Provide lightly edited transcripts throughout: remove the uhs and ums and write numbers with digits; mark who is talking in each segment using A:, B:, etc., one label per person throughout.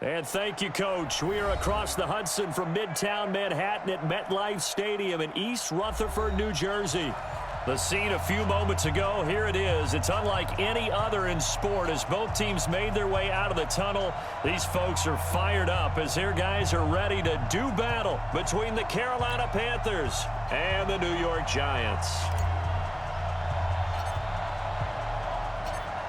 A: And thank you, Coach. We are across the Hudson from Midtown Manhattan at MetLife Stadium in East Rutherford, New Jersey. The scene a few moments ago, here it is. It's unlike any other in sport as both teams made their way out of the tunnel. These folks are fired up as their guys are ready to do battle between the Carolina Panthers and the New York Giants.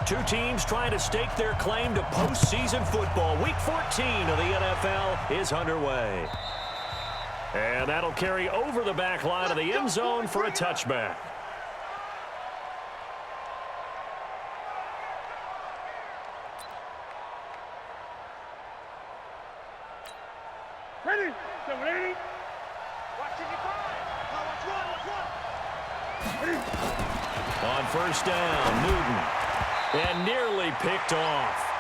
A: Two teams trying to stake their claim to postseason football. Week 14 of the NFL is underway. And that'll carry over the back line of the end zone for a touchback.
B: Ready? Get ready. Watching it
A: On first down, Newton. And nearly picked off.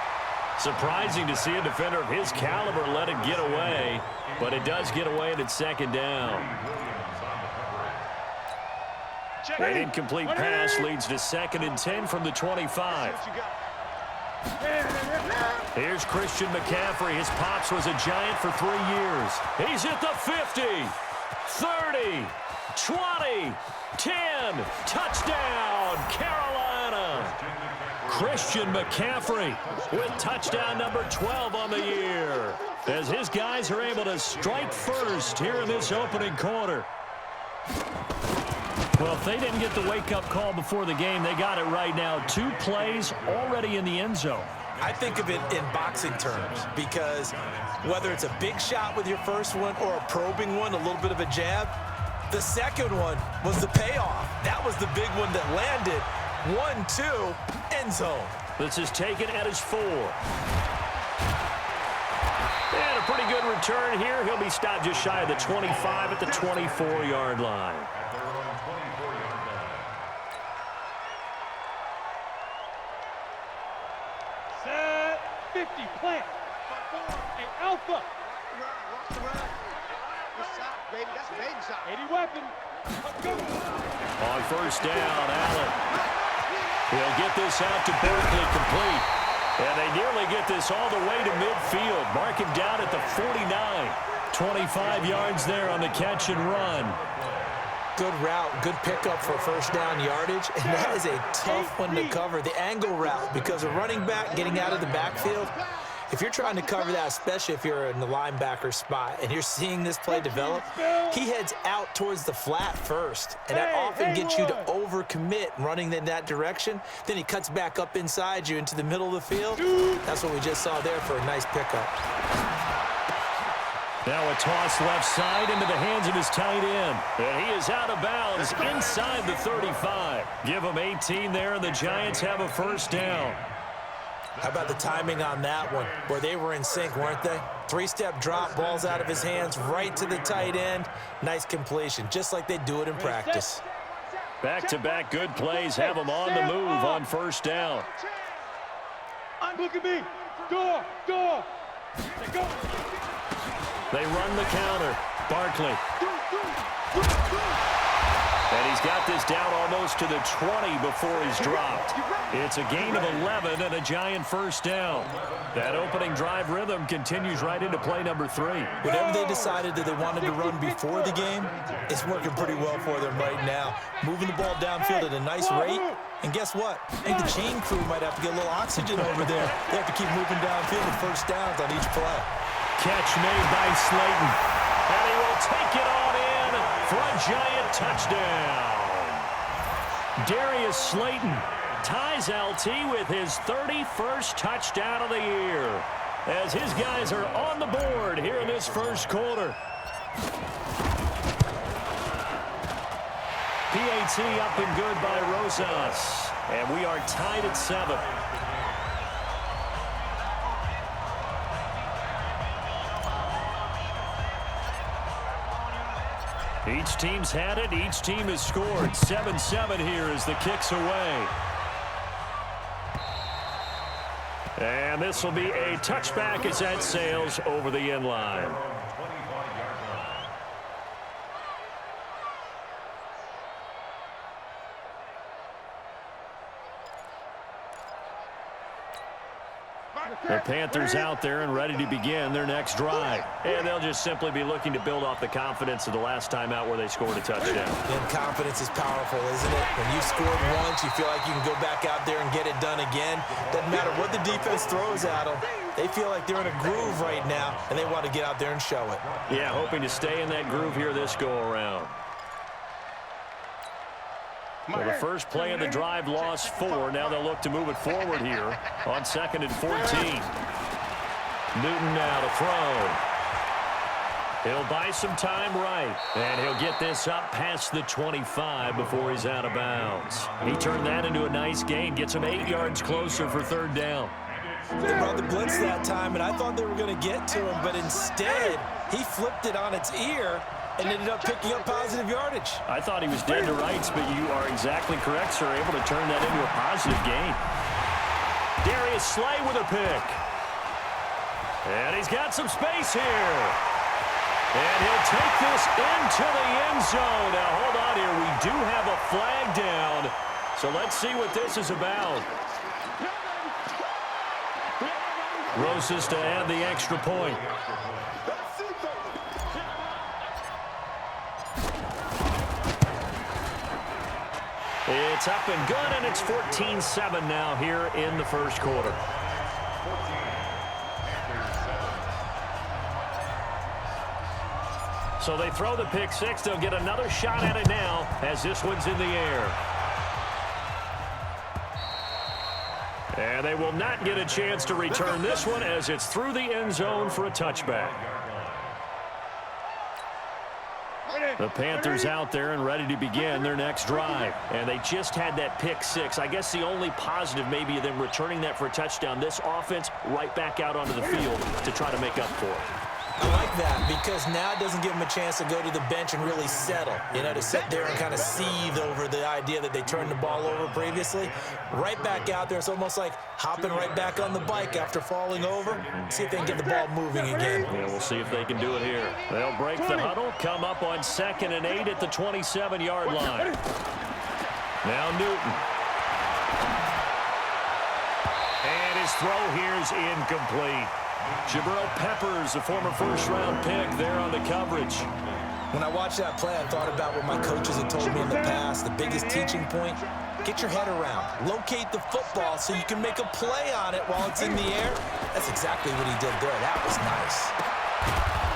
A: Surprising to see a defender of his caliber let it get away, but it does get away at second down. An incomplete pass leads to 2nd and 10 from the 25. Here's Christian McCaffrey. His pops was a Giant for 3 years. He's at the 50, 30, 20, 10. Touchdown, Carolina. Christian McCaffrey with touchdown number 12 on the year as his guys are able to strike first here in this opening quarter. Well, if they didn't get the wake-up call before the game, they got it right now. 2 plays already in the end zone.
C: I think of it in boxing terms because whether it's a big shot with your first one or a probing one, a little bit of a jab, the second one was the payoff. That was the big one that landed. 1-2, end zone.
A: This is taken at his 4. And a pretty good return here. He'll be stopped just shy of the 25 at the 24-yard line.
B: Set 50, plant. Hey, Alpha. 80 weapon.
A: On first down, Allen. He'll get this out to Berkeley complete. And they nearly get this all the way to midfield. Mark him down at the 49. 25 yards there on the catch and run.
C: Good route, good pickup for first down yardage, and that is a tough one to cover, the angle route, because a running back getting out of the backfield, if you're trying to cover that, especially if you're in the linebacker spot and you're seeing this play develop, he heads out towards the flat first, and that often gets you to overcommit running in that direction. Then he cuts back up inside you into the middle of the field. That's what we just saw there for a nice pickup.
A: Now a toss left side into the hands of his tight end. And he is out of bounds inside the 35. Give him 18 there, and the Giants have a first down.
C: How about the timing on that one, where they were in sync, weren't they? 3-step drop, balls out of his hands, right to the tight end. Nice completion, just like they do it in practice.
A: Back-to-back good plays have them on the move on first down.
B: Look at me. Door. Go.
A: They run the counter. Barkley. And he's got this down almost to the 20 before he's dropped. It's a gain of 11 and a Giant first down. That opening drive rhythm continues right into play number 3.
C: Whatever they decided that they wanted to run before the game, it's working pretty well for them right now. Moving the ball downfield at a nice rate. And guess what? I think the chain crew might have to get a little oxygen over there. They have to keep moving downfield with first downs on each play.
A: Catch made by Slayton. And he will take it on in for a Giant touchdown. Darius Slayton ties LT with his 31st touchdown of the year as his guys are on the board here in this first quarter. PAT up and good by Rosas. And we are tied at 7. Each team's had it. Each team has scored. 7-7 here as the kick's away. And this will be a touchback as that sails over the end line. The Panthers out there and ready to begin their next drive. And they'll just simply be looking to build off the confidence of the last time out where they scored a touchdown.
C: And confidence is powerful, isn't it? When you scored once, you feel like you can go back out there and get it done again. Doesn't matter what the defense throws at them. They feel like they're in a groove right now, and they want to get out there and show it.
A: Yeah, hoping to stay in that groove here this go-around. Well, the first play of the drive lost 4. Now they'll look to move it forward here on 2nd and 14. Newton now to throw. He'll buy some time right, and he'll get this up past the 25 before he's out of bounds. He turned that into a nice gain, gets him 8 yards closer for 3rd down.
C: They brought the blitz that time, and I thought they were going to get to him, but instead he flipped it on its ear and ended up picking up positive yardage.
A: I thought he was dead to rights, but you are exactly correct, sir. Able to turn that into a positive gain. Darius Slay with a pick. And he's got some space here. And he'll take this into the end zone. Now, hold on here. We do have a flag down. So let's see what this is about. Rosas to add the extra point. It's up and good, and it's 14-7 now here in the first quarter. So they throw the pick six. They'll get another shot at it now as this one's in the air. And they will not get a chance to return this one as it's through the end zone for a touchback. The Panthers out there and ready to begin their next drive. And they just had that pick six. I guess the only positive maybe of them returning that for a touchdown. This offense right back out onto the field to try to make up for it.
C: I like that because now it doesn't give them a chance to go to the bench and really settle, you know, to sit there and kind of seethe over the idea that they turned the ball over previously. Right back out there, it's almost like hopping right back on the bike after falling over. See if they can get the ball moving again.
A: Yeah, we'll see if they can do it here. They'll break the huddle, come up on 2nd and 8 at the 27-yard line. Now Newton. And his throw here is incomplete. Jabril Peppers, a former first-round pick there on the coverage.
C: When I watched that play, I thought about what my coaches had told me in the past. The biggest teaching point, get your head around. Locate the football so you can make a play on it while it's in the air. That's exactly what he did there. That was nice.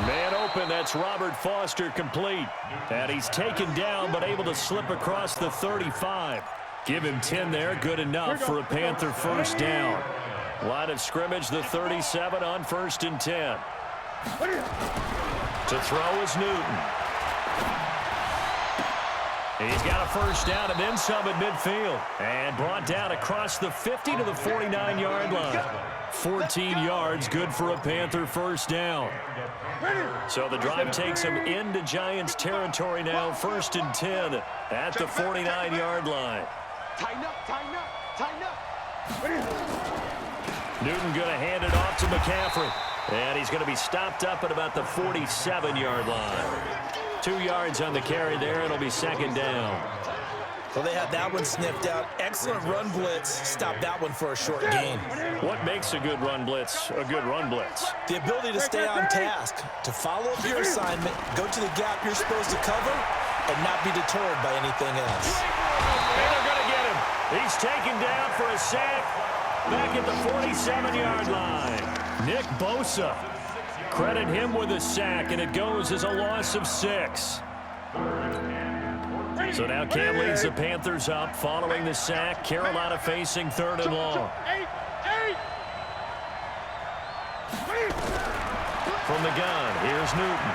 A: Man open, that's Robert Foster complete. And he's taken down but able to slip across the 35. Give him 10 there, good enough for a Panther first down. Line of scrimmage, the 37 on 1st and 10. To throw is Newton. He's got a first down and then some at midfield. And brought down across the 50 to the 49-yard line. 14 yards, good for a Panther first down. So the drive takes him into Giants territory now, 1st and 10 at the 49-yard line.
B: Tighten up, tighten up, tighten up.
A: Newton going to hand it off to McCaffrey. And he's going to be stopped up at about the 47-yard line. 2 yards on the carry there. It'll be 2nd down.
C: Well, they had that one sniffed out. Excellent run blitz. Stopped that one for a short gain.
A: What makes a good run blitz a good run blitz?
C: The ability to stay on task, to follow up your assignment, go to the gap you're supposed to cover, and not be deterred by anything else.
A: And they're going to get him. He's taken down for a sack. Back at the 47-yard line. Nick Bosa. Credit him with a sack, and it goes as a loss of 6. So now Cam leads the Panthers up following the sack. Carolina facing 3rd and long. From the gun, here's Newton.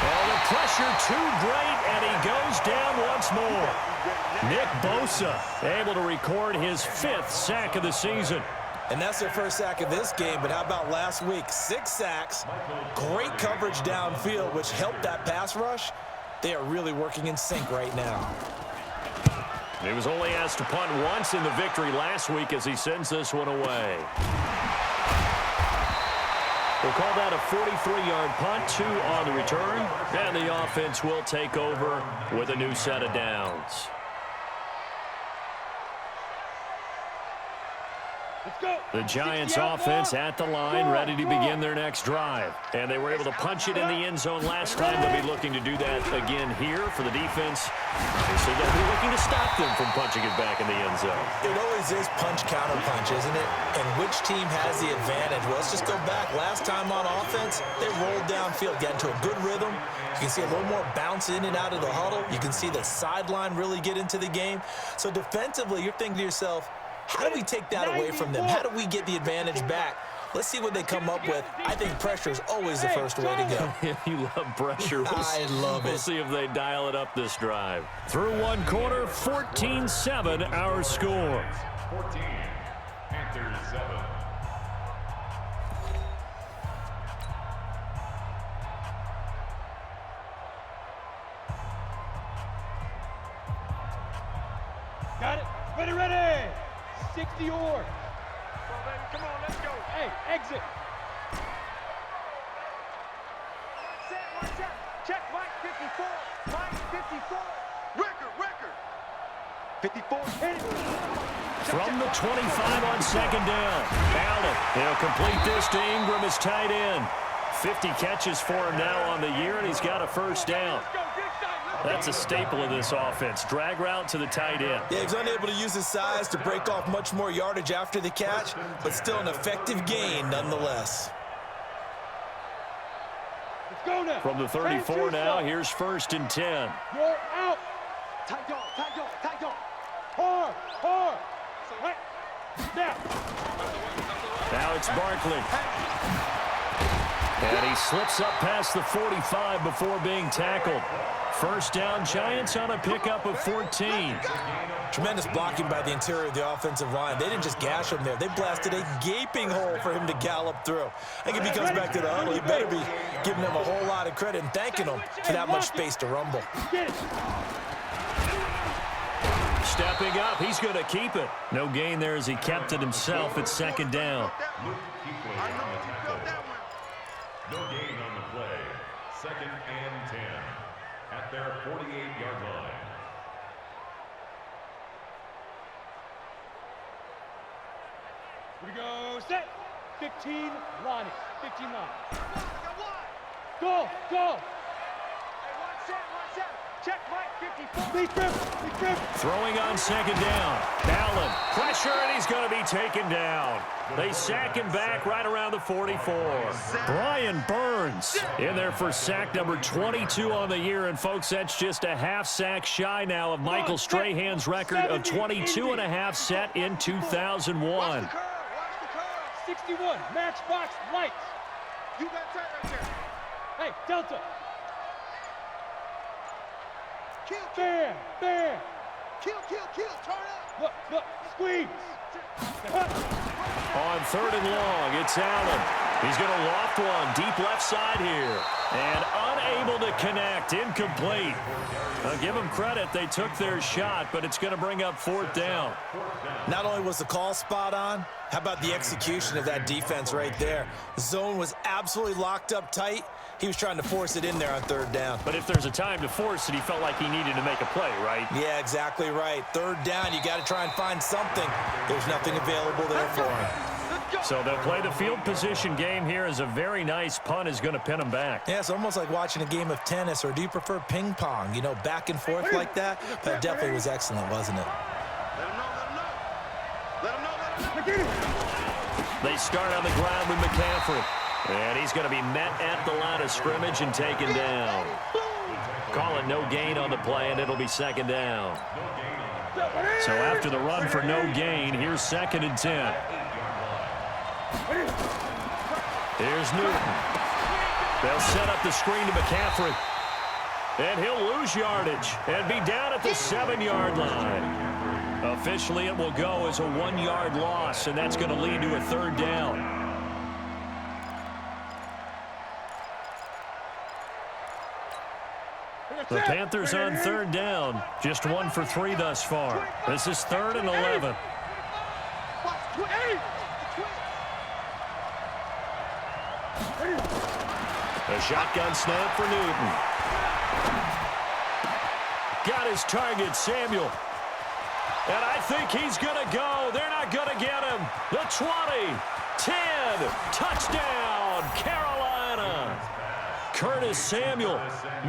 A: Oh, the pressure too great, and he goes down once more. Nick Bosa able to record his 5th sack of the season.
C: And that's their first sack of this game, but how about last week? 6 sacks, great coverage downfield, which helped that pass rush. They are really working in sync right now.
A: He was only asked to punt once in the victory last week as he sends this one away. We'll call that a 43-yard punt, 2 on the return, and the offense will take over with a new set of downs. The Giants offense at the line, ready to begin their next drive. And they were able to punch it in the end zone last time. They'll be looking to do that again here for the defense. So they'll be looking to stop them from punching it back in the end zone.
C: It always is punch-counter-punch, isn't it? And which team has the advantage? Well, let's just go back. Last time on offense, they rolled downfield, got into a good rhythm. You can see a little more bounce in and out of the huddle. You can see the sideline really get into the game. So defensively, you're thinking to yourself, how do we take that away from them? How do we get the advantage back? Let's see what they come up with. I think pressure is always the first way to go.
A: You love pressure.
C: I love it.
A: We'll see if they dial it up this drive. Through one quarter, 14-7 our score.
D: 14, Panthers 7.
B: Got it. Ready. 60 or. Come on, baby. Come on, let's go. Hey, exit. Watch out. Check Mike 54. Mike 54. Record. 54. Hit it.
A: From the 25 on second down. Allen, he'll complete this to Ingram, his tight end. 50 catches for him now on the year, and he's got a first down. That's a staple of this offense. Drag route to the tight end.
C: Yeah, he's unable to use his size to break off much more yardage after the catch, but still an effective gain nonetheless.
B: Let's go now.
A: From the 34 now, here's 1st and 10.
B: You're out. Tight dog. Hard. Right. Now.
A: Now it's Barkley. And he slips up past the 45 before being tackled. First down, Giants on a pickup of 14.
C: Tremendous blocking by the interior of the offensive line. They didn't just gash him there. They blasted a gaping hole for him to gallop through. I think if he comes back to the huddle, he better be giving him a whole lot of credit and thanking him for that much space to rumble.
A: Stepping up, he's going to keep it. No gain there as he kept it himself at second down.
D: No gain on the play. 2nd and 10 at their 48-yard line.
B: Here we go. Set. 15 line. 15 line. Go. Hey, watch out. Check Mike 54. Lead grip.
A: Throwing on second down. Allen, pressure, and he's going to be taken down. They sack him back right around the 44. Brian Burns in there for sack number 22 on the year. And, folks, that's just a half sack shy now of Michael Strahan's record of 22 and a half set in 2001.
B: Watch the curve. 61. Matchbox lights. You got tight right there. Hey, Delta. Kill. Turn up. Look. Squeeze.
A: On 3rd and long, it's Allen. He's going to loft one deep left side here. And unable to connect. Incomplete. I'll give them credit. They took their shot, but it's going to bring up 4th down.
C: Not only was the call spot on, how about the execution of that defense right there? The zone was absolutely locked up tight. He was trying to force it in there on 3rd down.
A: But if there's a time to force it, he felt like he needed to make a play, right?
C: Yeah, exactly right. 3rd down, you got to try and find something. There's nothing available there for him.
A: So they'll play the field position game here as a very nice punt is going to pin them back.
C: Yeah, it's almost like watching a game of tennis, or do you prefer ping pong? You know, back and forth like that? That definitely was excellent, wasn't it?
B: Let him know.
A: They start on the ground with McCaffrey. And he's going to be met at the line of scrimmage and taken down. Call it no gain on the play, and it'll be 2nd down. So after the run for no gain, here's 2nd and 10. Here's Newton. They'll set up the screen to McCaffrey. And he'll lose yardage and be down at the 7-yard line. Officially, it will go as a 1-yard loss, and that's going to lead to a 3rd down. The Panthers on 3rd down, just 1 for 3 thus far. This is 3rd and 11. A shotgun snap for Newton. Got his target, Samuel. And I think he's going to go. They're not going to get him. The 20, 10, touchdown, Carolina. Curtis Samuel,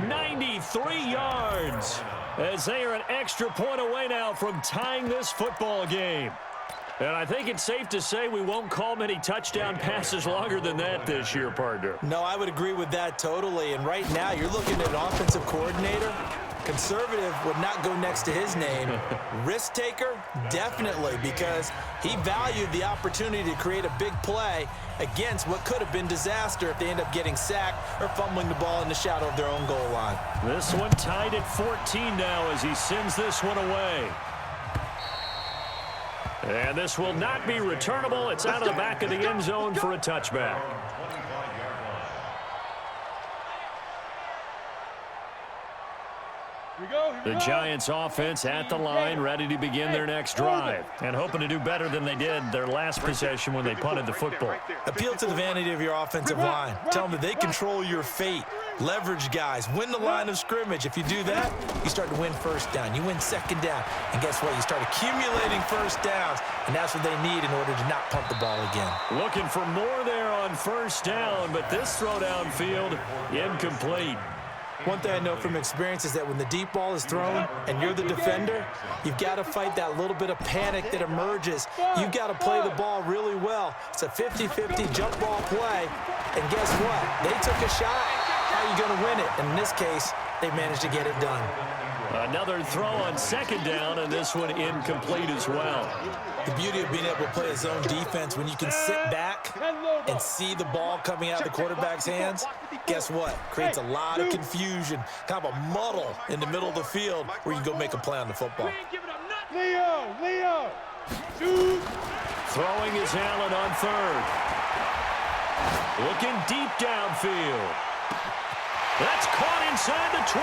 A: 93 yards, as they are an extra point away now from tying this football game. And I think it's safe to say we won't call many touchdown passes longer than that this year, partner.
C: No, I would agree with that totally. And right now, you're looking at an offensive coordinator. Conservative would not go next to his name. Risk taker, definitely, because he valued the opportunity to create a big play against what could have been disaster if they end up getting sacked or fumbling the ball in the shadow of their own goal line.
A: This one tied at 14 now as he sends this one away. And this will not be returnable. It's out of the back of the end zone for a touchback. The Giants offense at the line, ready to begin their next drive, and hoping to do better than they did their last possession when they punted the football.
C: Appeal to the vanity of your offensive line. Tell them that they control your fate. Leverage guys. Win the line of scrimmage. If you do that, you start to win first down. You win second down. And guess what? You start accumulating first downs, and that's what they need in order to not punt the ball again.
A: Looking for more there on first down, but this throw downfield, incomplete.
C: One thing I know from experience is that when the deep ball is thrown and you're the defender, you've got to fight that little bit of panic that emerges. You've got to play the ball really well. It's a 50-50 jump ball play, and guess what? They took a shot. How are you going to win it? And in this case, they managed to get it done.
A: Another throw on second down, and this one incomplete as well.
C: The beauty of being able to play a zone defense when you can sit back and see the ball coming out of the quarterback's hands, guess what? Creates a lot of confusion, kind of a muddle in the middle of the field where you can go make a play on the football.
B: Leo, shoot.
A: Throwing is Allen on third. Looking deep downfield. That's caught inside the 20.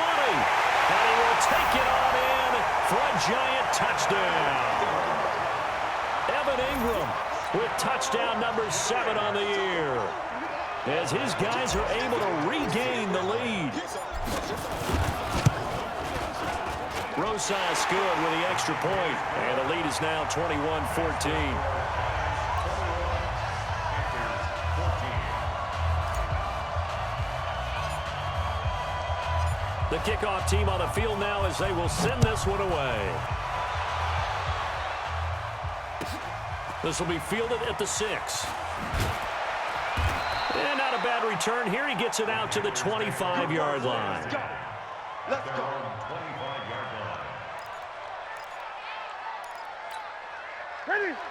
A: And he will take it on in for a Giant touchdown. Evan Ingram with touchdown number 7 on the year, as his guys are able to regain the lead. Rosas good with the extra point, and the lead is now 21-14. The kickoff team on the field now as they will send this one away. This will be fielded at the 6. And not a bad return here. He gets it out to the 25-yard line.
B: Let's go.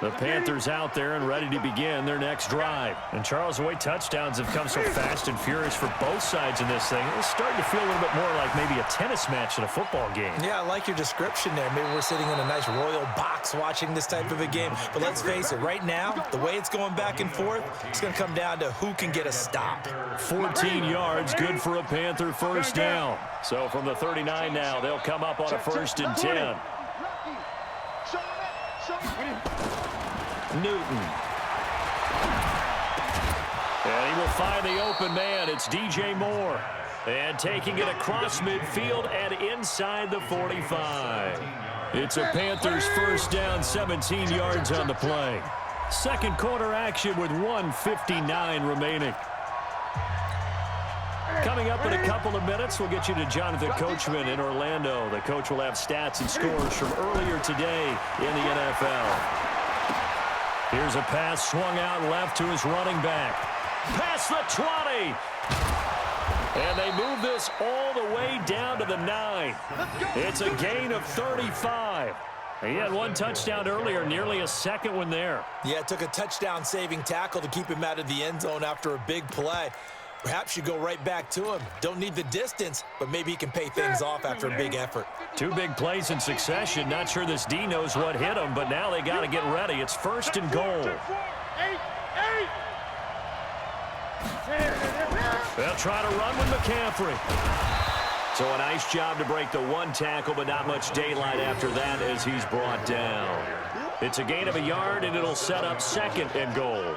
A: The Panthers out there and ready to begin their next drive. And Charles, the way touchdowns have come so fast and furious for both sides in this thing, it's starting to feel a little bit more like maybe a tennis match in a football game.
C: Yeah, I like your description there. Maybe we're sitting in a nice royal box watching this type of a game. But let's face it, right now, the way it's going back and forth, it's going to come down to who can get a stop.
A: 14 yards, good for a Panther first down. So from the 39 now, they'll come up on a 1st and 10. Newton. And he will find the open man. It's DJ Moore. And taking it across midfield and inside the 45. It's a Panthers first down, 17 yards on the play. Second quarter action with 1:59 remaining. Coming up in a couple of minutes, we'll get you to Jonathan Coachman in Orlando. The coach will have stats and scores from earlier today in the NFL. Here's a pass swung out left to his running back. Past the 20. And they move this all the way down to the 9. It's a gain of 35. He had one touchdown earlier, nearly a second one there.
C: Yeah, it took a touchdown-saving tackle to keep him out of the end zone after a big play. Perhaps you go right back to him. Don't need the distance, but maybe he can pay things off after a big effort.
A: 2 big plays in succession. Not sure this D knows what hit him, but now they got to get ready. It's 1st and goal. They'll try to run with McCaffrey. So a nice job to break the 1 tackle, but not much daylight after that as he's brought down. It's a gain of a yard, and it'll set up 2nd and goal.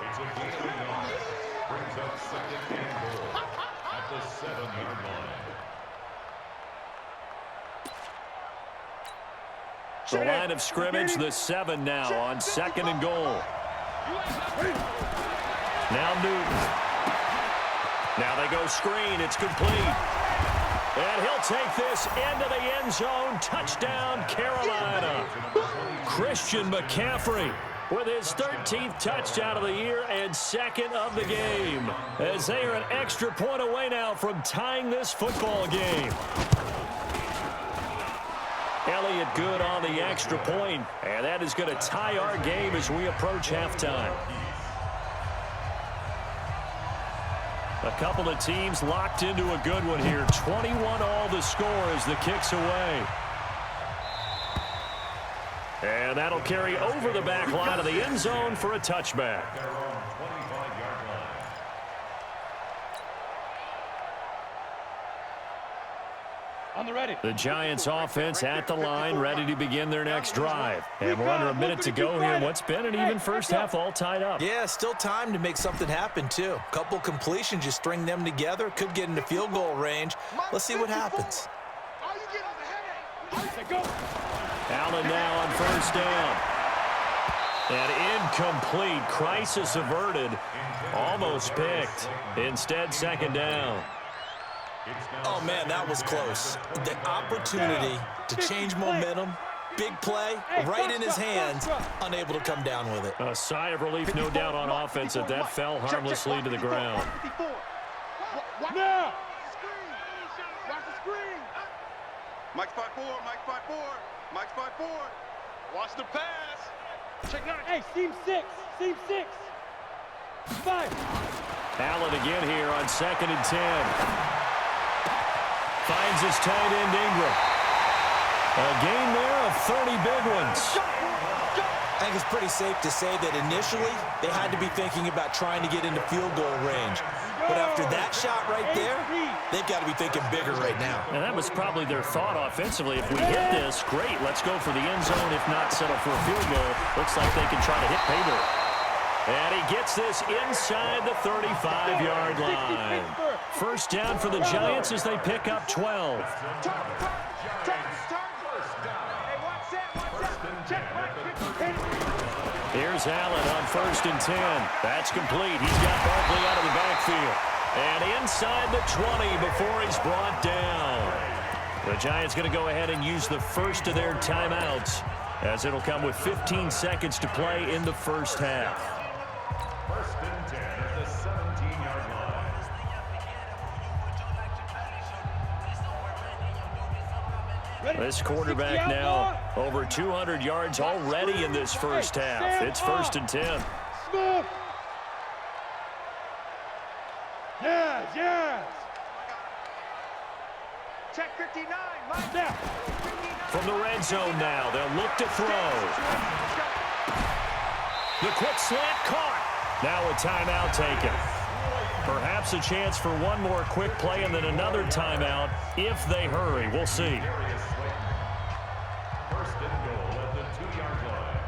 A: The line of scrimmage, the 7 now on 2nd and goal. Now Newton. Now they go screen. It's complete. And he'll take this into the end zone. Touchdown, Carolina. Christian McCaffrey with his 13th touchdown of the year and 2nd of the game, as they are an extra point away now from tying this football game. Elliott good on the extra point, and that is going to tie our game as we approach halftime. A couple of teams locked into a good one here. 21 all the score as the kick's away. And that'll carry over the back line of the end zone for a touchback.
B: On the ready.
A: The Giants offense at the line, ready to begin their next drive. And we're under a minute to go here in what's been an even first half, all tied up.
C: Yeah, still time to make something happen, too. Couple completions, you string them together, could get into field goal range. Let's see what happens.
A: Allen now on 1st down. And incomplete. Crisis averted. Almost picked. Instead, 2nd down.
C: Oh, man, that was close. The opportunity to change momentum, big play, right in his hands, unable to come down with it.
A: A sigh of relief, no doubt, on offense that fell harmlessly to the ground.
B: Now!
E: Watch the screen. Mike spot 4, Mike spot 4, Mike spot 4. Watch the pass.
B: Check 9. Hey, seam 6. Seam 6. 5.
A: Allen again here on 2nd and 10. Finds his tight end Ingram. A gain there of 30 big ones.
C: I think it's pretty safe to say that initially they had to be thinking about trying to get into field goal range. But after that shot right there, they've got to be thinking bigger right now.
A: And that was probably their thought offensively. If we hit this, great, let's go for the end zone. If not, settle for a field goal. Looks like they can try to hit pay dirt. And he gets this inside the 35-yard line. 1st down for the Giants as they pick up 12. Here's Allen on 1st and 10. That's complete. He's got Barkley out of the backfield. And inside the 20 before he's brought down. The Giants going to go ahead and use the first of their timeouts, as it'll come with 15 seconds to play in the first half.
D: 1st and 10 at the 17-yard line.
A: This quarterback now over 200 yards already in this first half. It's 1st and 10.
B: Smith. Yes.
E: Check 59, Mike.
B: Now.
A: From the red zone now, they'll look to throw. The quick slant caught. Now a timeout taken. Perhaps a chance for one more quick play and then another timeout if they hurry. We'll see.
D: 1st and goal at the 2-yard line.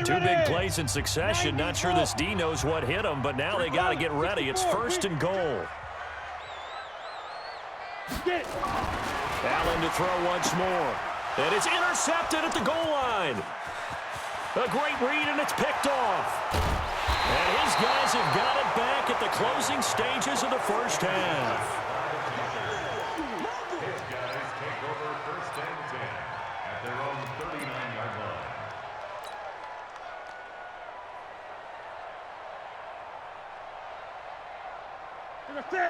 A: Two big plays in succession. Not sure this D knows what hit him, but now they got to get ready. It's 1st and goal. Allen to throw once more. And it's intercepted at the goal line. A great read, and it's picked off. And his guys have got it back at the closing stages of the first half.
D: His guys take over 1st and 10 at their own 39-yard line.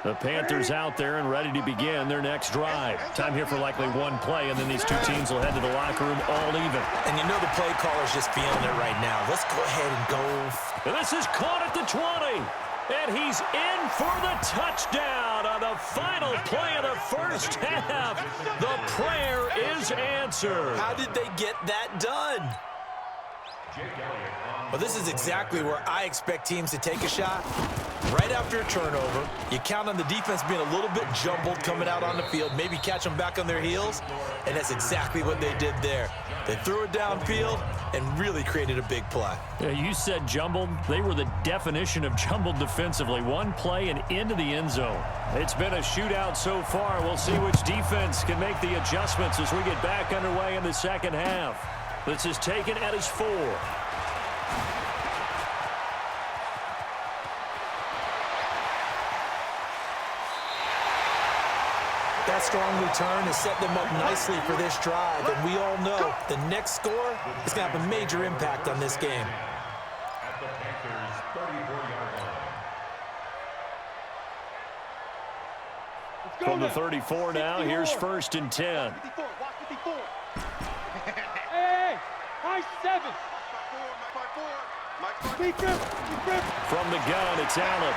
A: The Panthers out there and ready to begin their next drive. Time here for likely one play, and then these two teams will head to the locker room all even.
C: And you know the play caller's just feeling it right now. Let's go ahead and go.
A: And this is caught at the 20. And he's in for the touchdown on the final play of the first half. The prayer is answered.
C: How did they get that done?
D: Jake Elliott on
C: Well, this is exactly where I expect teams to take a shot. Right after a turnover, you count on the defense being a little bit jumbled coming out on the field, maybe catch them back on their heels, and that's exactly what they did there. They threw it downfield and really created a big play.
A: Yeah, you said jumbled. They were the definition of jumbled defensively. One play and into the end zone. It's been a shootout so far. We'll see which defense can make the adjustments as we get back underway in the second half. This is taken at his 4.
C: That strong return has set them up nicely for this drive, and we all know the next score is going to have a major impact on this game.
D: At the Panthers' 34-yard line.
A: From the 34 now, here's 1st and 10.
B: Hey, high 7.
A: From the gun, it's Allen.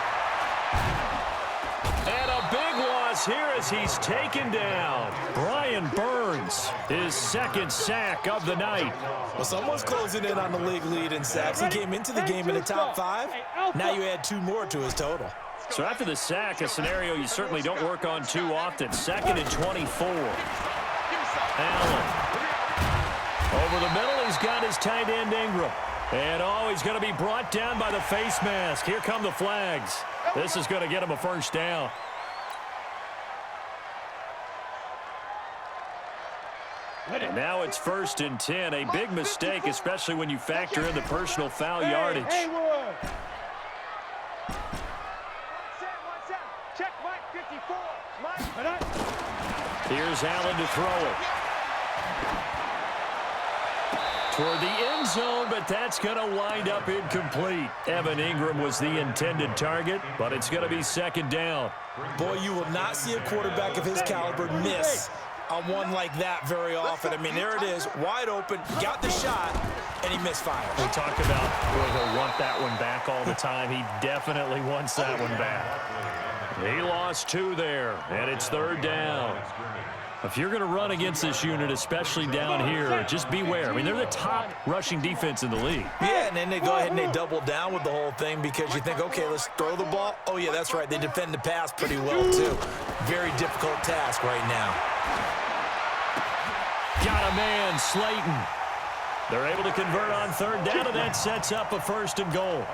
A: And a big loss here as he's taken down. Brian Burns, his 2nd sack of the night.
C: Well, someone's closing in on the league lead in sacks. He came into the game in the top 5. Now you add 2 more to his total.
A: So after the sack, a scenario you certainly don't work on too often. 2nd and 24. Allen. Over the middle, he's got his tight end Ingram. And, he's going to be brought down by the face mask. Here come the flags. This is going to get him a 1st down. And now it's 1st and 10. A big mistake, especially when you factor in the personal foul yardage. Here's Allen to throw it. Toward the end zone, but that's going to wind up incomplete. Evan Ingram was the intended target, but it's going to be 2nd down.
C: Boy, you will not see a quarterback of his caliber miss on one like that very often. I mean, there it is, wide open, got the shot, and he misfired.
A: We talk about he'll want that one back all the time. He definitely wants that one back. He lost 2 there, and it's 3rd down. If you're going to run against this unit, especially down here, just beware. I mean, they're the top rushing defense in the league.
C: Yeah, and then they go ahead and they double down with the whole thing because you think, okay, let's throw the ball. Oh, yeah, that's right. They defend the pass pretty well, too. Very difficult task right now.
A: Got a man, Slayton. They're able to convert on 3rd down, and that sets up a 1st and goal.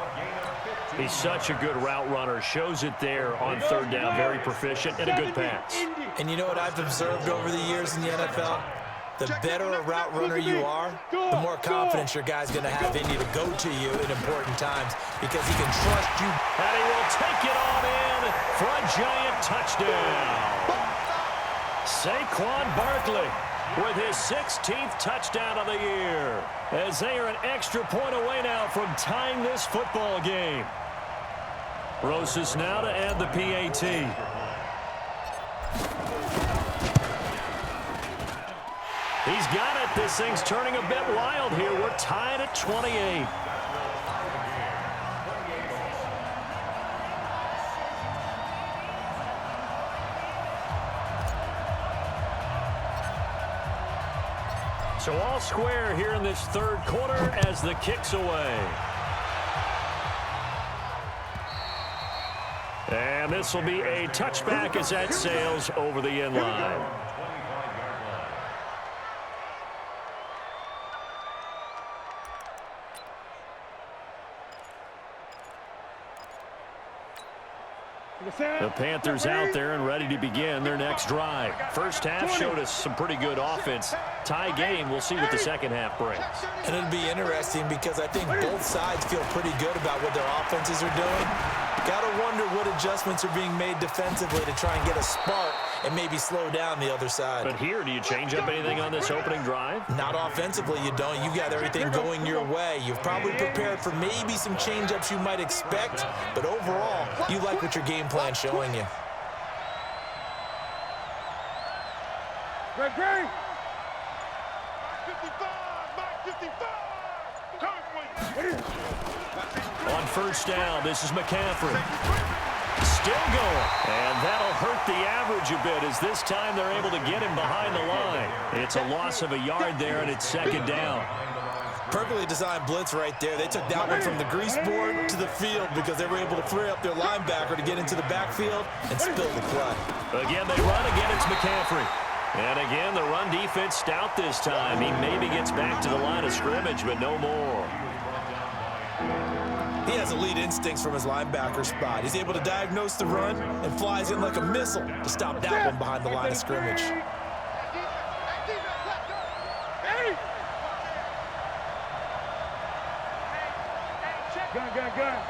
A: He's such a good route runner. Shows it there on 3rd down. Very proficient and a good pass.
C: And you know what I've observed over the years in the NFL? The better a route runner you are, the more confidence your guy's going to have in you to go to you in important times because he can trust you.
A: And he will take it on in for a giant touchdown. Saquon Barkley with his 16th touchdown of the year, as they are an extra point away now from tying this football game. Rosas now to add the PAT. He's got it. This thing's turning a bit wild here. We're tied at 28. So all square here in this 3rd quarter as the kick's away. And this will be a touchback as that sails over the end line. The Panthers out there and ready to begin their next drive. First half showed us some pretty good offense. Tie game, we'll see what the second half brings.
C: And it'll be interesting because I think both sides feel pretty good about what their offenses are doing. Got to wonder what adjustments are being made defensively to try and get a spark and maybe slow down the other side.
A: But here, do you change up anything on this opening drive?
C: Not offensively, you don't. You got everything going your way. You've probably prepared for maybe some change-ups you might expect, but overall, you like what your game plan's showing you.
B: Greg!
A: On first down, this is McCaffrey. Still going. And that'll hurt the average a bit as this time they're able to get him behind the line. It's a loss of a yard there, and it's 2nd down.
C: Perfectly designed blitz right there. They took that one from the grease board to the field because they were able to free up their linebacker to get into the backfield and spill the play.
A: Again, they run. Again, it's McCaffrey. And again, the run defense stout this time. He maybe gets back to the line of scrimmage, but no more.
C: He has elite instincts from his linebacker spot. He's able to diagnose the run and flies in like a missile to stop that one behind the line of scrimmage.
B: Gun.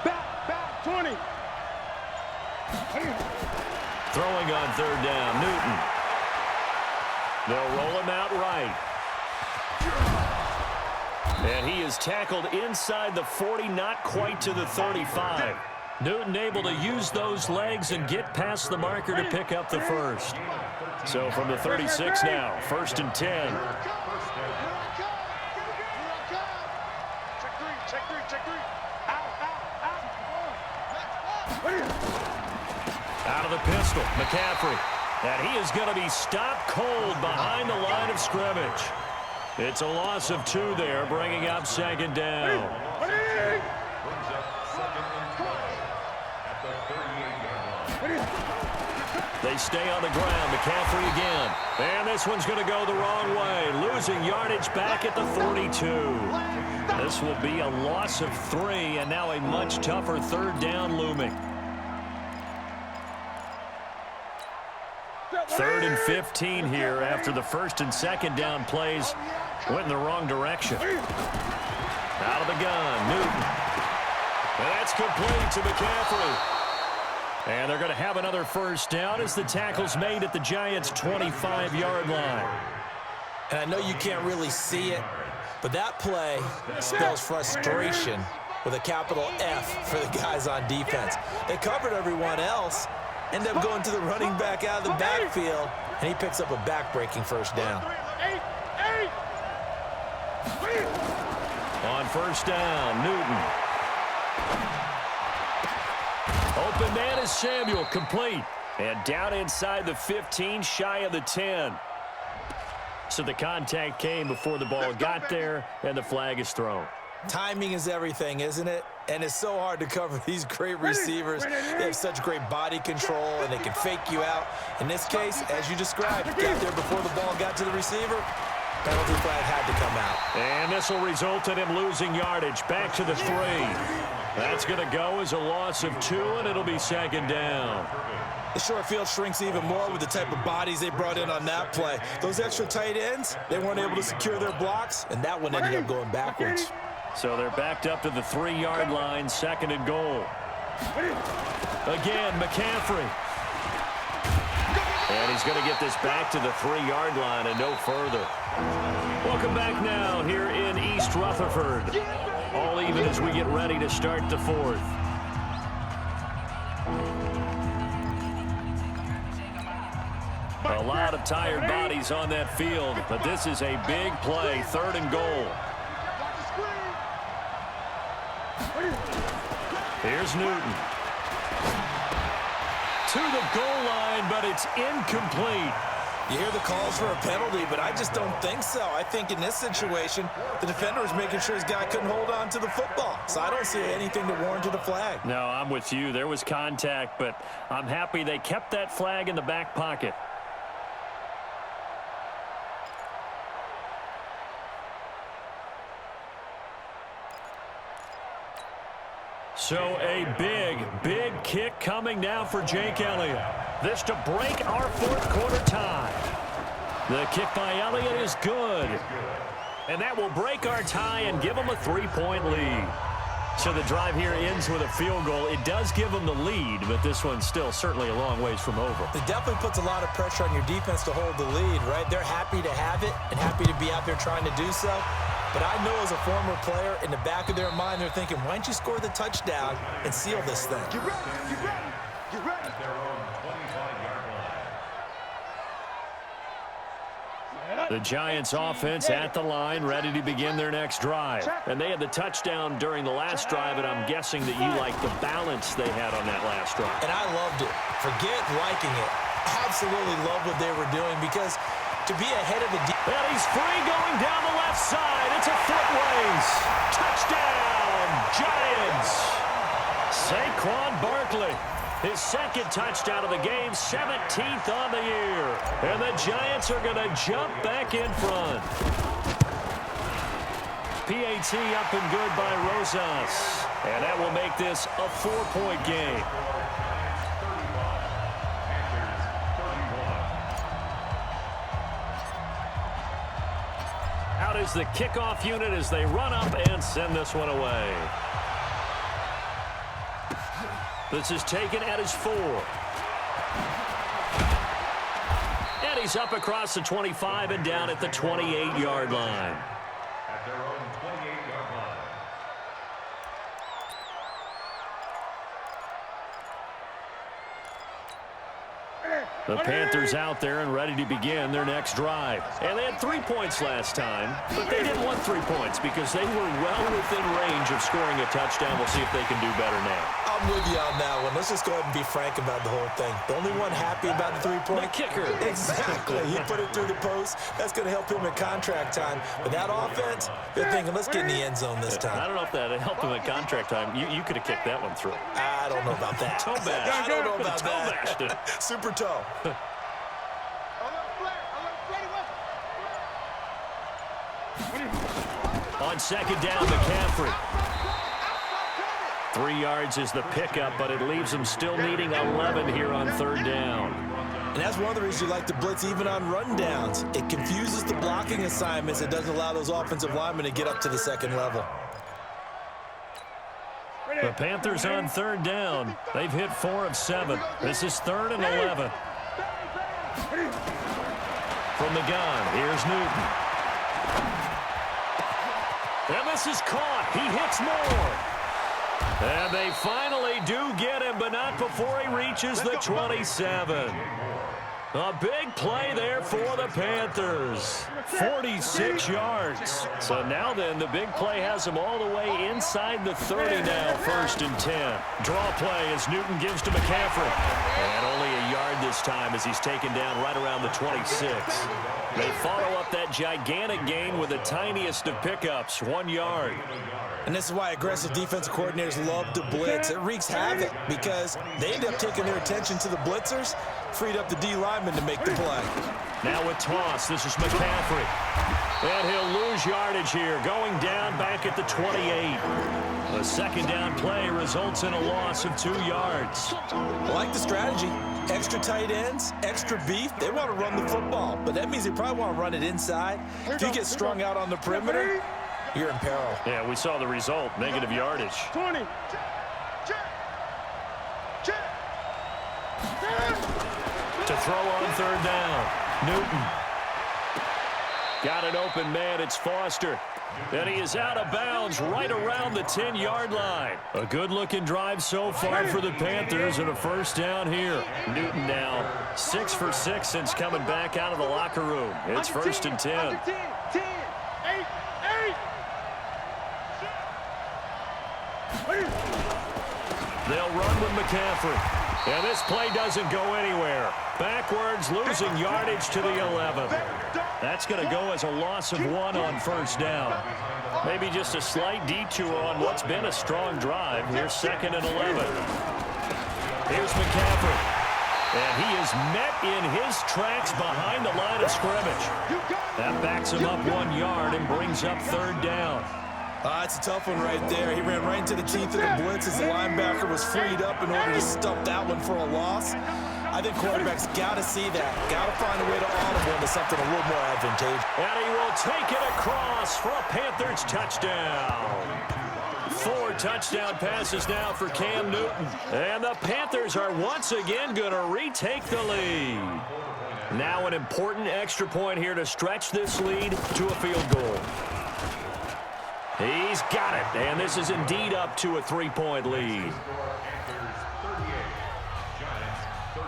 B: Back, 20.
A: Throwing on third down, Newton. They'll roll him out right. And he is tackled inside the 40, not quite to the 35. Newton able to use those legs and get past the marker to pick up the first. So from the 36 now, 1st and 10.
E: Check three.
A: Out of the pistol, McCaffrey. And he is going to be stopped cold behind the line of scrimmage. It's a loss of 2 there, bringing up 2nd down.
D: Brings up 2nd and 12 at the 38-yard line.
A: They stay on the ground. McCaffrey again. And this one's going to go the wrong way. Losing yardage back at the 42. This will be a loss of 3, and now a much tougher 3rd down looming. 3rd and 15 here after the 1st and 2nd down plays went in the wrong direction. Out of the gun, Newton. And that's complete to McCaffrey. And they're going to have another 1st down as the tackle's made at the Giants' 25-yard line.
C: And I know you can't really see it, but that play spells frustration with a capital F for the guys on defense. They covered everyone else, end up going to the running back out of the backfield, and he picks up a back-breaking 1st down.
A: On 1st down, Newton. Open man is Samuel, complete. And down inside the 15, shy of the 10. So the contact came before the ball got there, and the flag is thrown.
C: Timing is everything, isn't it? And it's so hard to cover these great receivers. They have such great body control, and they can fake you out. In this case, as you described, got there before the ball got to the receiver. Penalty flag had to come out.
A: And this will result in him losing yardage. Back to the 3. That's going to go as a loss of 2, and it'll be 2nd down.
C: The short field shrinks even more with the type of bodies they brought in on that play. Those extra tight ends, they weren't able to secure their blocks, and that one ended up going backwards.
A: So they're backed up to the 3-yard line, 2nd and goal. Again, McCaffrey. And he's going to get this back to the 3-yard line and no further. Welcome back now here in East Rutherford. All even as we get ready to start the 4th. A lot of tired bodies on that field, but this is a big play, 3rd and goal. Here's Newton. To the goal line, but it's incomplete.
C: You hear the calls for a penalty, but I just don't think so. I think in this situation, the defender was making sure his guy couldn't hold on to the football. So I don't see anything to warrant a flag.
A: No, I'm with you. There was contact, but I'm happy they kept that flag in the back pocket. So a big kick coming now for Jake Elliott. This to break our 4th quarter tie. The kick by Elliott is good. And that will break our tie and give them a 3-point lead. So the drive here ends with a field goal. It does give them the lead, but this one's still certainly a long ways from over.
C: It definitely puts a lot of pressure on your defense to hold the lead, right? They're happy to have it and happy to be out there trying to do so. But I know as a former player, in the back of their mind, they're thinking, why don't you score the touchdown and seal this thing?
E: Get ready.
D: At their own 25-yard line.
A: The Giants offense at the line, ready to begin their next drive. And they had the touchdown during the last drive, and I'm guessing that you like the balance they had on that last drive.
C: And I loved it. Forget liking it. Absolutely love what they were doing because to be ahead of the
A: And he's free going down the left side. It's a foot race. Touchdown, Giants. Saquon Barkley, his second touchdown of the game, 17th on the year. And the Giants are going to jump back in front. PAT up and good by Rosas. And that will make this a 4-point game. Out is the kickoff unit as they run up and send this one away. This is taken at his 4. And he's up across the 25 and down at the 28-yard line.
D: At their own 28-yard line.
A: The Panthers out there and ready to begin their next drive. And they had 3 points last time, but they didn't want 3 points because they were well within range of scoring a touchdown. We'll see if they can do better now.
C: I'm with you on that one. Let's just go ahead and be frank about the whole thing. The only one happy about the 3-point?
A: The kicker.
C: Exactly. He put it through the post. That's going to help him at contract time. But that offense, they're thinking, let's get in the end zone this time.
A: I don't know if that helped him at contract time. You could have kicked that one through.
C: I don't know about that.
A: Toe bash.
C: I don't know about
A: Toe
C: that.
A: bashed it.
C: Super toe.
A: On second down, McCaffrey. 3 yards is the pickup, but it leaves them still needing 11 here on third down.
C: And that's one of the reasons you like to blitz even on rundowns. It confuses the blocking assignments. It doesn't allow those offensive linemen to get up to the second level.
A: The Panthers on third down. They've hit 4 of 7. This is 3rd and 11. From the gun, here's Newton. And this is caught. He hits more. And they finally do get him, but not before he reaches the 27. A big play there for the Panthers. 46 yards. So now then, the big play has him all the way inside the 30 now, 1st and 10. Draw play as Newton gives to McCaffrey. And only a yard this time as he's taken down right around the 26. They follow up that gigantic gain with the tiniest of pickups, 1 yard.
C: And this is why aggressive defensive coordinators love to blitz. It wreaks havoc because they end up taking their attention to the blitzers, freed up the D lineman to make the play.
A: Now a toss. This is McCaffrey. And he'll lose yardage here, going down back at the 28. The second down play results in a loss of 2 yards.
C: I like the strategy. Extra tight ends, extra beef. They want to run the football, but that means they probably want to run it inside. If you get strung out on the perimeter, you're in peril.
A: Yeah, we saw the result, negative yardage.
B: 20.
A: To throw on third down, Newton. Got an open man, it's Foster. And he is out of bounds right around the 10-yard line. A good-looking drive so far for the Panthers and a first down here. Newton now 6 for 6 since coming back out of the locker room. It's 1st and 10.
B: 10, 8, 8.
A: They'll run with McCaffrey. And this play doesn't go anywhere. Backwards, losing yardage to the 11. That's going to go as a loss of 1 on first down. Maybe just a slight detour on what's been a strong drive. Here's 2nd and 11. Here's McCaffrey. And he is met in his tracks behind the line of scrimmage. That backs him up 1 yard and brings up third down.
C: It's a tough one right there. He ran right into the teeth of the blitz as the linebacker was freed up in order to stuff that one for a loss. I think quarterbacks got to see that. Got to find a way to audible into something a little more advantageous.
A: And he will take it across for a Panthers touchdown. 4 touchdown passes now for Cam Newton. And the Panthers are once again going to retake the lead. Now an important extra point here to stretch this lead to a field goal. He's got it, and this is indeed up to a 3-point lead.
D: Panthers 38, Giants 35.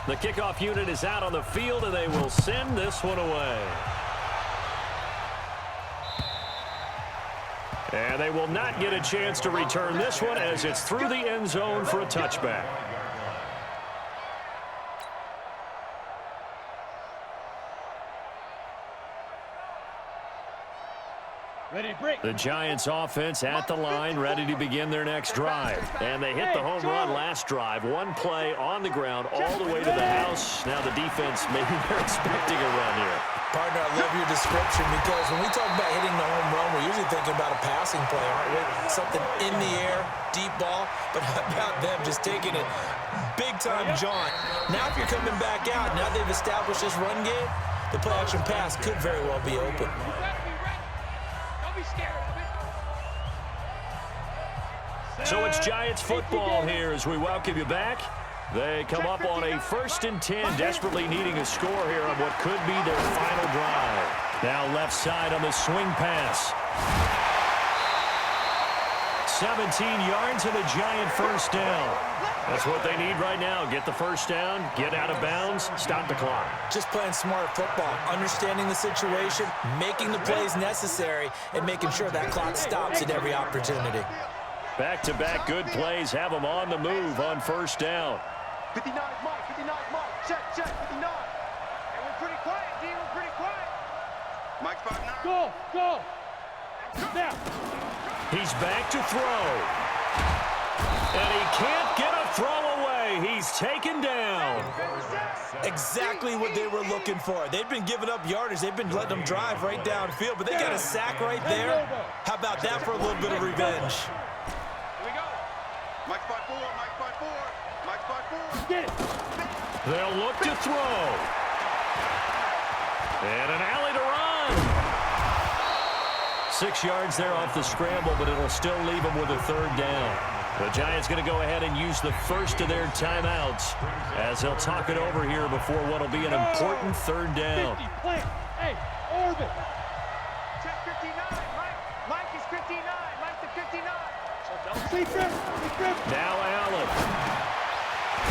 A: The kickoff unit is out on the field, and they will send this one away. And they will not get a chance to return this one as it's through the end zone for a touchback.
B: Ready, break.
A: The Giants offense at the line, ready to begin their next drive. And they hit the home run last drive. One play on the ground all the way to the house. Now the defense, maybe they're expecting a run here.
C: Partner, I love your description because when we talk about hitting the home run, we're usually thinking about a passing play, aren't we? Something in the air, deep ball. But how about them just taking it big-time jaunt? Now if you're coming back out, now they've established this run game, the play-action pass could very well be open.
A: So it's Giants football here as we welcome you back. They come up on a 1st and 10, desperately needing a score here on what could be their final drive. Now left side on the swing pass. 17 yards and a Giant first down. That's what they need right now. Get the first down, get out of bounds, stop the clock.
C: Just playing smart football, understanding the situation, making the plays necessary, and making sure that clock stops at every opportunity.
A: Back-to-back good plays have them on the move on first down.
B: 59 Mike, 59 Mike. Check, 59. And we're pretty quiet, D. We're pretty quiet.
E: Mike 5-9.
B: Go. Now.
A: He's back to throw. And he can't get a throw away. He's taken down.
C: Exactly what they were looking for. They've been giving up yardage. They've been letting them drive right downfield, but they got a sack right there. How about that for a little bit of revenge?
E: Mike 5-4, Mike 5-4, Mike 5-4.
B: Get it.
A: They'll look to throw. And an alley to run. 6 yards there off the scramble, but it'll still leave them with a 3rd down. The Giants going to go ahead and use the first of their timeouts as they'll talk it over here before what will be an important 3rd down.
B: 50, plant. Hey, orbit. Check 59, Mike. Mike is 59. Mike to 59.
A: Now Allen.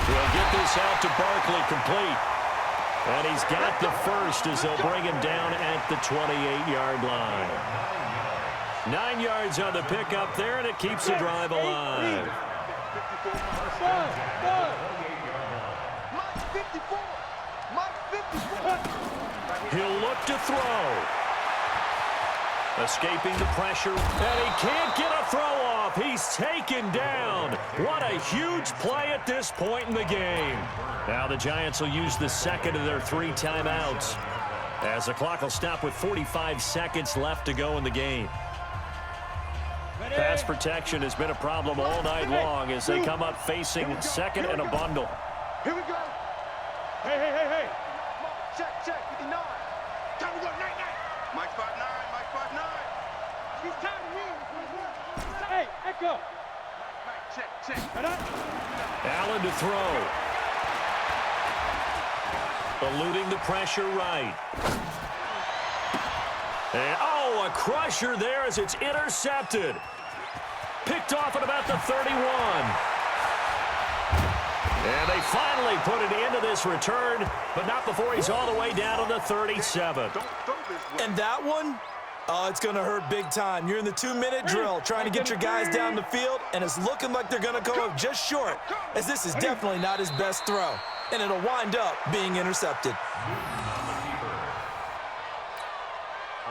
A: He'll get this out to Barkley complete. And he's got the first as they'll bring him down at the 28-yard line. 9 yards on the pickup there, and it keeps the drive alive.
B: Mike 54. Mike 54.
A: He'll look to throw. Escaping the pressure, and he can't get a throw off. He's taken down. What a huge play at this point in the game. Now the Giants will use the second of their 3 timeouts as the clock will stop with 45 seconds left to go in the game. Pass protection has been a problem all night long as they come up facing second and a bundle.
B: Here we go. Hey. Check, 59. Time to go, night.
E: Mike 5-9, Mike 5-9.
B: He's time to move. Hey, echo. Mike, check.
A: Allen to throw. Eluding the pressure right. And, a crusher there as it's intercepted. Picked off at about the 31. And they finally put it into this return, but not before he's all the way down to the 37.
C: And that one, it's going to hurt big time. You're in the 2-minute drill trying to get your guys down the field, and it's looking like they're going to come up just short, as this is definitely not his best throw, and it'll wind up being intercepted.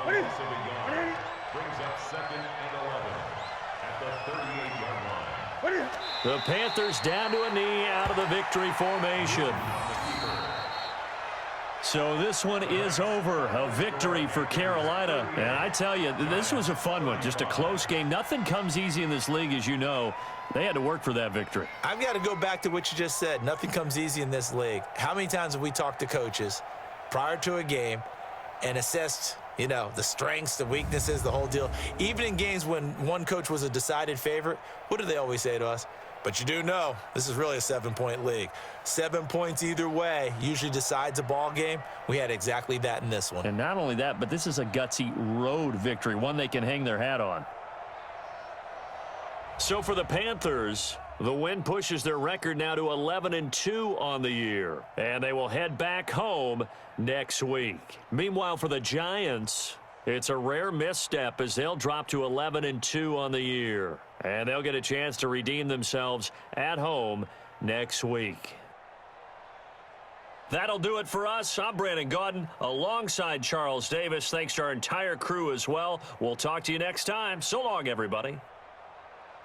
D: Brings up 2nd and 11 at the 38-yard line.
A: The Panthers down to a knee out of the victory formation. So this one is over. A victory for Carolina. And I tell you, this was a fun one. Just a close game. Nothing comes easy in this league, as you know. They had to work for that victory.
C: I've got to go back to what you just said. Nothing comes easy in this league. How many times have we talked to coaches prior to a game and assessed, the strengths, the weaknesses, the whole deal? Even in games when one coach was a decided favorite, what do they always say to us? But you do know this is really a 7-point league. 7 points either way usually decides a ball game. We had exactly that in this one.
A: And not only that, but this is a gutsy road victory, one they can hang their hat on. So for the Panthers, the win pushes their record now to 11-2 on the year. And they will head back home next week. Meanwhile, for the Giants, it's a rare misstep as they'll drop to 11-2 on the year. And they'll get a chance to redeem themselves at home next week. That'll do it for us. I'm Brandon Gaudin alongside Charles Davis. Thanks to our entire crew as well. We'll talk to you next time. So long, everybody.